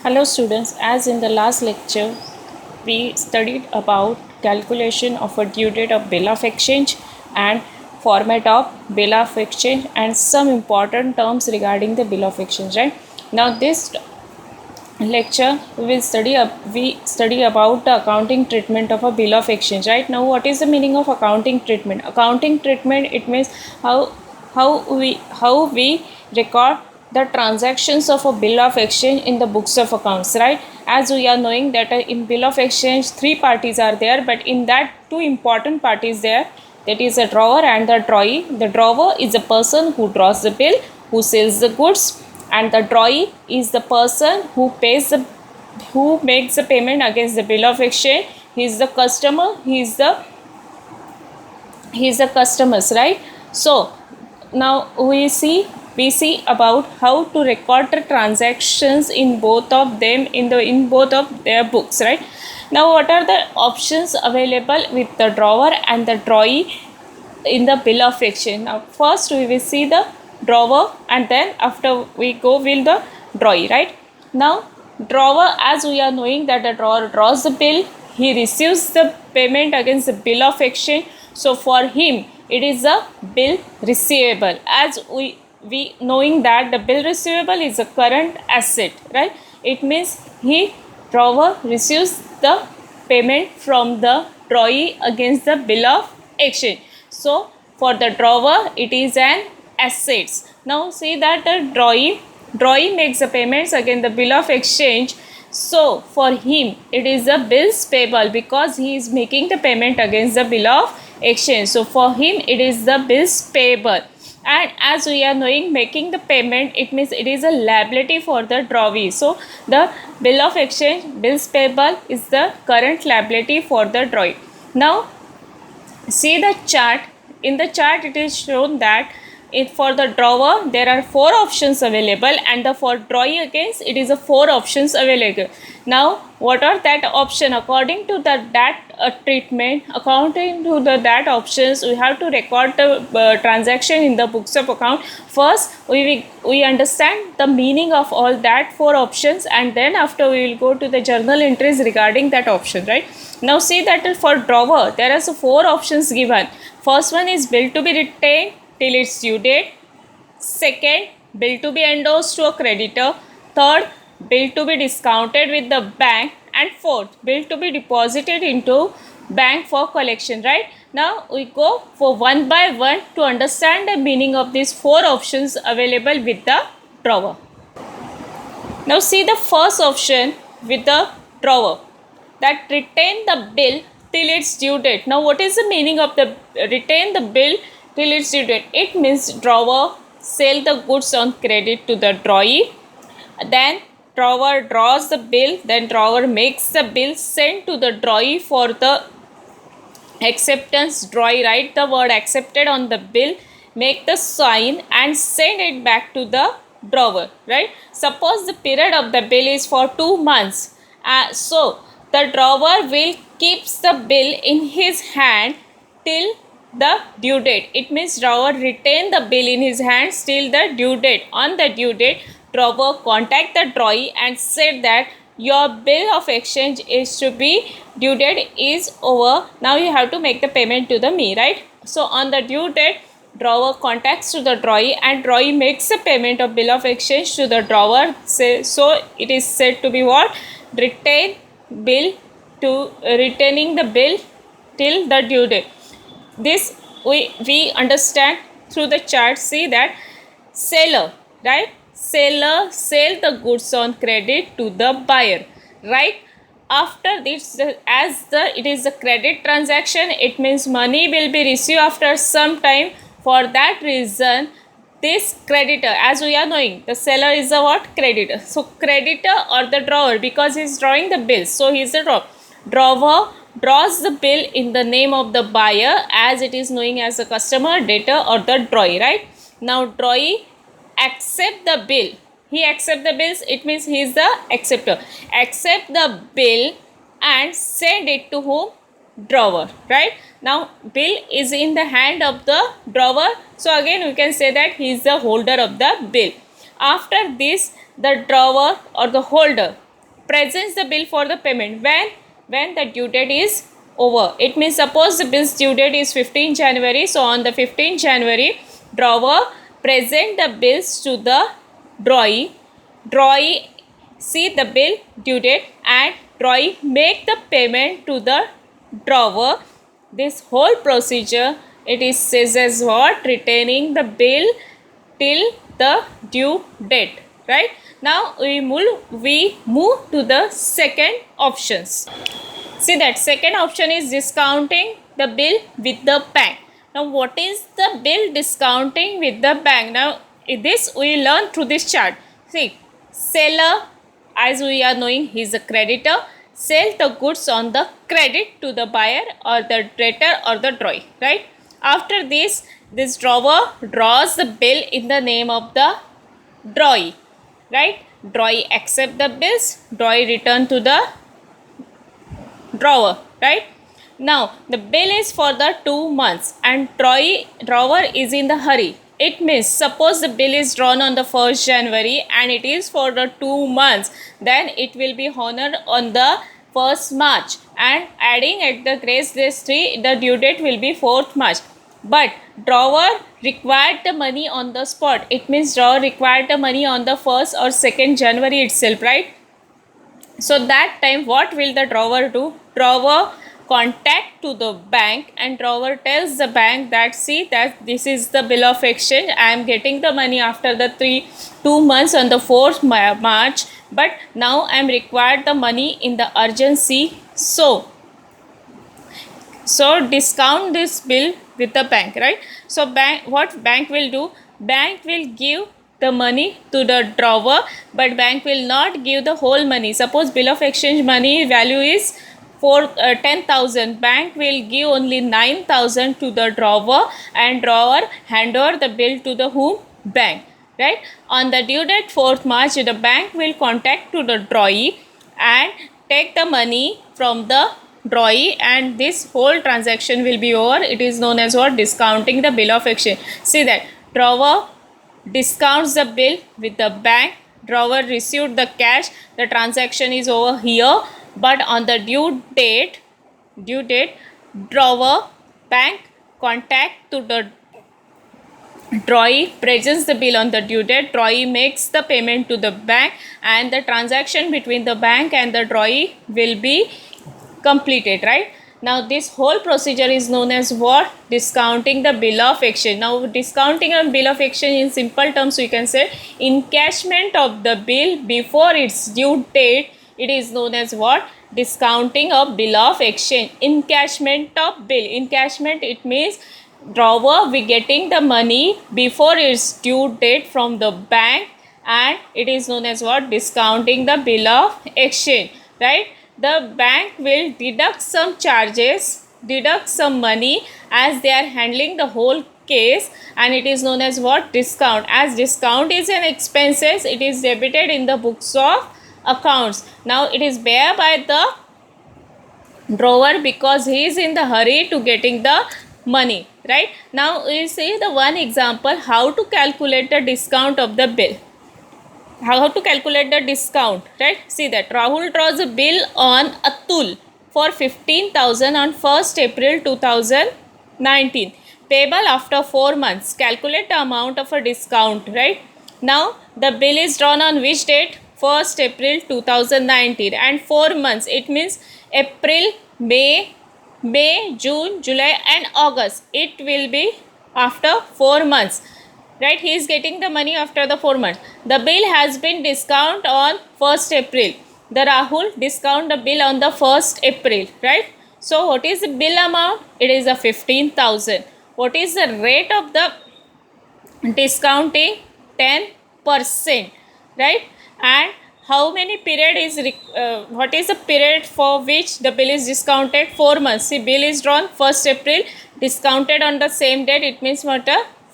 Hello students, as in the last lecture, we studied about calculation of a due date of bill of exchange and format of bill of exchange and some important terms regarding the bill of exchange, right? Now this lecture we study about the accounting treatment of a bill of exchange, right? Now what is the meaning of accounting treatment? Accounting treatment, it means how we record the transactions of a bill of exchange in the books of accounts, right? As we are knowing that in bill of exchange three parties are there, but in that two important parties there, that is a drawer and the drawee. The drawer is a person who draws the bill, who sells the goods, and the drawee is the person who makes the payment against the bill of exchange. He is the customer, he is the customers, right? So now we see about how to record the transactions in both of them in both of their books, right? Now what are the options available with the drawer and the drawee in the bill of exchange? Now first we will see the drawer, and then after we go will the drawee, right? Now drawer, as we are knowing that the drawer draws the bill, he receives the payment against the bill of exchange. So for him it is a bill receivable, as we knowing that the bill receivable is a current asset, right? It means he drawer receives the payment from the drawee against the bill of exchange. So for the drawer it is an assets. Now see that the drawee makes the payments against the bill of exchange. So for him it is the bills payable because he is making the payment against the bill of exchange. So for him it is the bills payable. And as we are knowing, making the payment, it means it is a liability for the drawee. So the bill of exchange, bills payable, is the current liability for the drawee. Now see the chart. In the chart it is shown that for the drawer there are four options available, and the for drawee against it is a four options available. Now what are that option? According to the that treatment, according to the that options, we have to record the transaction in the books of account. First we understand the meaning of all that four options, and then after we will go to the journal entries regarding that option, right? Now see that for drawer there are four options given. First one is bill to be retained till its due date. Second, bill to be endorsed to a creditor. Third, bill to be discounted with the bank. And fourth, bill to be deposited into bank for collection, right? Now we go for one by one to understand the meaning of these four options available with the drawer. Now see the first option with the drawer, that retain the bill till its due date. Now what is the meaning of the retain the bill till its due date? It means drawer sell the goods on credit to the drawee, then drawer draws the bill, then drawer makes the bill sent to the drawee for the acceptance. Drawee write the word accepted on the bill, make the sign and send it back to the drawer, right? Suppose the period of the bill is for 2 months, so the drawer will keeps the bill in his hand till the due date. It means drawer retain the bill in his hands till the due date. On the due date, drawer contact the drawee and said that your bill of exchange is to be due date is over. Now you have to make the payment to the me, right? So on the due date, drawer contacts to the drawee and drawee makes a payment of bill of exchange to the drawer. So it is said to be what? Retain bill to retaining the bill till the due date. This we understand through the chart. See that seller, right? Seller sell the goods on credit to the buyer, right? After this, as it is a credit transaction, it means money will be received after some time. For that reason, this creditor, as we are knowing, the seller is a what? Creditor. So creditor or the drawer, because he is drawing the bill, so he is the drawer. Drawer draws the bill in the name of the buyer, as it is knowing as the customer, debtor or the drawee, right? Now drawee accept the bill. He accept the bills, it means he is the acceptor. Accept the bill and send it to whom? Drawer, right? Now bill is in the hand of the drawer, so again we can say that he is the holder of the bill. After this, the drawer or the holder presents the bill for the payment when the due date is over. It means suppose the bill's due date is 15 January. So on the 15 January, drawer present the bills to the drawee. Drawee see the bill due date and drawee make the payment to the drawer. This whole procedure, it is says as what? Retaining the bill till the due date, right? Now we move to the second options. See that second option is discounting the bill with the bank. Now what is the bill discounting with the bank? Now this we learn through this chart. See, seller, as we are knowing, he is a creditor, sell the goods on the credit to the buyer or the debtor or the drawee, right? After this drawer draws the bill in the name of the drawee, right? Drawee accept the bills, drawee return to the drawer, right? Now the bill is for the 2 months and drawer is in the hurry. It means suppose the bill is drawn on the 1st January and it is for the 2 months, then it will be honored on the 1st March, and adding at the grace days 3, the due date will be 4th March. But drawer required the money on the spot. It means drawer required the money on the 1st or 2nd January itself, right? So that time what will the drawer do? Drawer contact to the bank and drawer tells the bank that see that this is the bill of exchange. I am getting the money after the 2 months on the 4th March, but now I am required the money in the urgency. So discount this bill with the bank, right? So what bank will do? Bank will give the money to the drawer, but bank will not give the whole money. Suppose bill of exchange money value is for 10,000, bank will give only 9,000 to the drawer, and drawer hand over the bill to the whom? Bank, right? On the due date 4th March, the bank will contact to the drawee and take the money from the drawee, and this whole transaction will be over. It is known as what? Discounting the bill of exchange. See that drawer discounts the bill with the bank, drawer received the cash, the transaction is over here. But on the due date drawer bank contact to the drawee, presents the bill on the due date, drawee makes the payment to the bank, and the transaction between the bank and the drawee will be completed, right? Now this whole procedure is known as what? Discounting the bill of exchange. Now discounting a bill of exchange, in simple terms we can say encashment of the bill before its due date. It is known as what? Discounting of bill of exchange. Encashment of bill. Encashment, it means drawer we getting the money before its due date from the bank, and it is known as what? Discounting the bill of exchange, right? The bank will deduct some charges, deduct some money, as they are handling the whole case, and it is known as what? Discount. As discount is an expenses, it is debited in the books of accounts. Now it is bear by the drawer because he is in the hurry to getting the money, right? Now we see the one example how to calculate the discount of the bill. How to calculate the discount, right? See that Rahul draws a bill on Atul for 15,000 on 1st April 2019, payable after 4 months. Calculate the amount of a discount, right? Now the bill is drawn on which date? 1st April 2019, and 4 months, it means April, May, June, July and August. It will be after 4 months, right? He is getting the money after the 4 months. The bill has been discount on 1st April. The Rahul discount the bill on the 1st April, right? So what is the bill amount? It is a 15,000. What is the rate of the discounting? 10%, right? And how many period is what is the period for which the bill is discounted? 4 months. See, bill is drawn 1st April, discounted on the same date. It means what?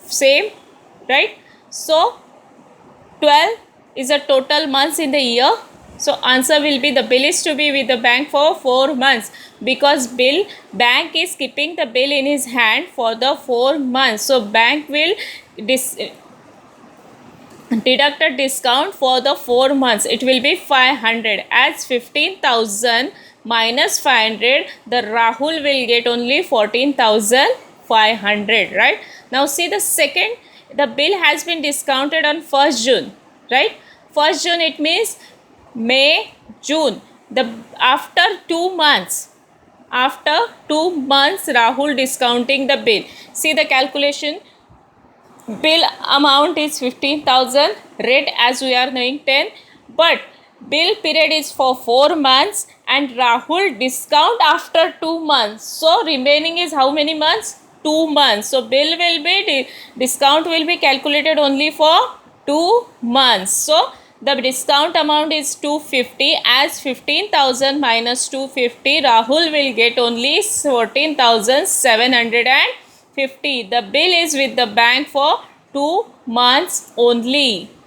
Same, right? So 12 is the total months in the year. So answer will be the bill is to be with the bank for 4 months, because bank is keeping the bill in his hand for the 4 months. So bank will deduct a discount for the 4 months, it will be 500. As 15,000 minus 500, the Rahul will get only 14,500, right? Now see the second, the bill has been discounted on 1st June, right? 1st June, it means May, June. The after 2 months, after 2 months, Rahul discounting the bill. See the calculation. Bill amount is 15,000, rate as we are knowing 10, but bill period is for 4 months and Rahul discount after 2 months. So remaining is how many months? 2 months. So bill will be, discount will be calculated only for 2 months. So the discount amount is 250. As 15,000 minus 250, Rahul will get only 14,750. The bill is with the bank for 2 months only.